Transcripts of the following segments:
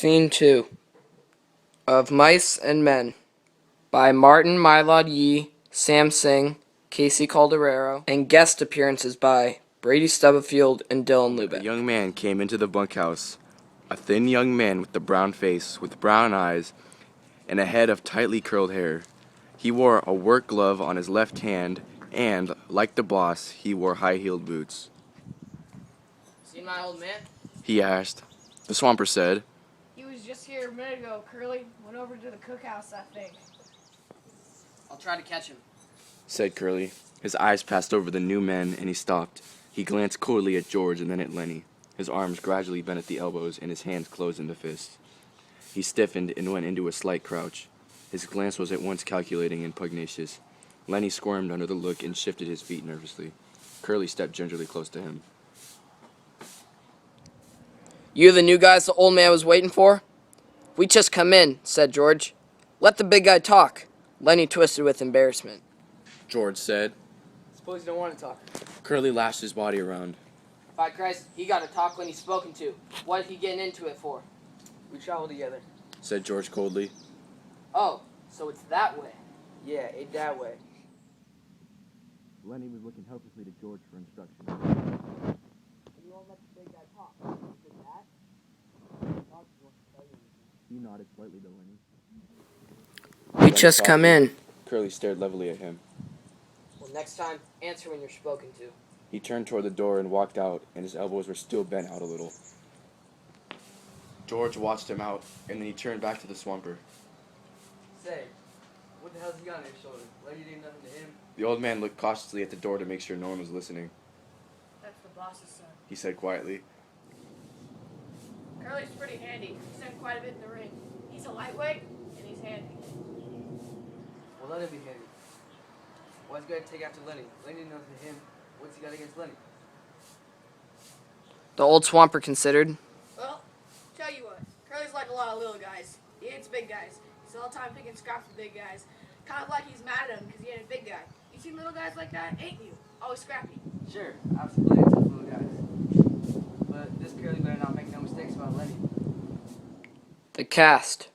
Scene 2 of Mice and Men by Martin Mylod Yee, Sam Singh, Casey Calderaro, and guest appearances by Brady Stubblefield and Dylan Lubeck. A young man came into the bunkhouse, a thin young man with a brown face, with brown eyes, and a head of tightly curled hair. He wore a work glove on his left hand, and, like the boss, he wore high-heeled boots. "Seen my old man?" He asked. The swamper said, "He was just here a minute ago, Curly. Went over to the cookhouse, I think." "I'll try to catch him," said Curly. His eyes passed over the new men, and he stopped. He glanced coldly at George and then at Lenny. His arms gradually bent at the elbows, and his hands closed into fists. He stiffened and went into a slight crouch. His glance was at once calculating and pugnacious. Lenny squirmed under the look and shifted his feet nervously. Curly stepped gingerly close to him. "You the new guys the old man was waiting for?" "We just come in," said George. "Let the big guy talk." Lenny twisted with embarrassment. George said. "Suppose you don't want to talk." Curly lashed his body around. "By Christ, he got to talk when he's spoken to. What he getting into it for?" "We travel together." Said George coldly. "Oh, so it's that way." "Yeah, it that way." Lenny was looking helplessly to George for instruction. "You won't let the big guy talk. Is it that?" He nodded slightly to Lenny. "We just come in." Curly stared levelly at him. "Well, next time, answer when you're spoken to." He turned toward the door and walked out, and his elbows were still bent out a little. George watched him out, and then he turned back to the swamper. "Say, what the hell's he got on his shoulder? Lady did nothing to him." The old man looked cautiously at the door to make sure no one was listening. "That's the boss's son." He said quietly. Curly's pretty handy. He's done quite a bit in the ring. He's a lightweight, and he's handy. "Well, let him be handy. Why's he got to take after Lenny? Lenny did nothing to him. What's he got against Lenny?" The old swamper considered. Well, tell you what, Curly's like a lot of little guys. He hates big guys. He's all the time picking scraps with big guys. Kind of like he's mad at him because he ain't a big guy. You seen little guys like that, ain't you? Always scrappy. "Sure, I've split into little guys. But this Curly better not make no mistakes about Lenny." The cast: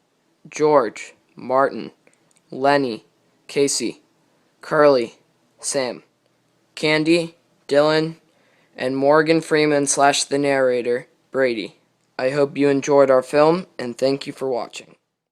George, Martin, Lenny, Casey, Curly, Sam, Candy, Dylan, and Morgan Freeman / the narrator, Brady. I hope you enjoyed our film, and thank you for watching.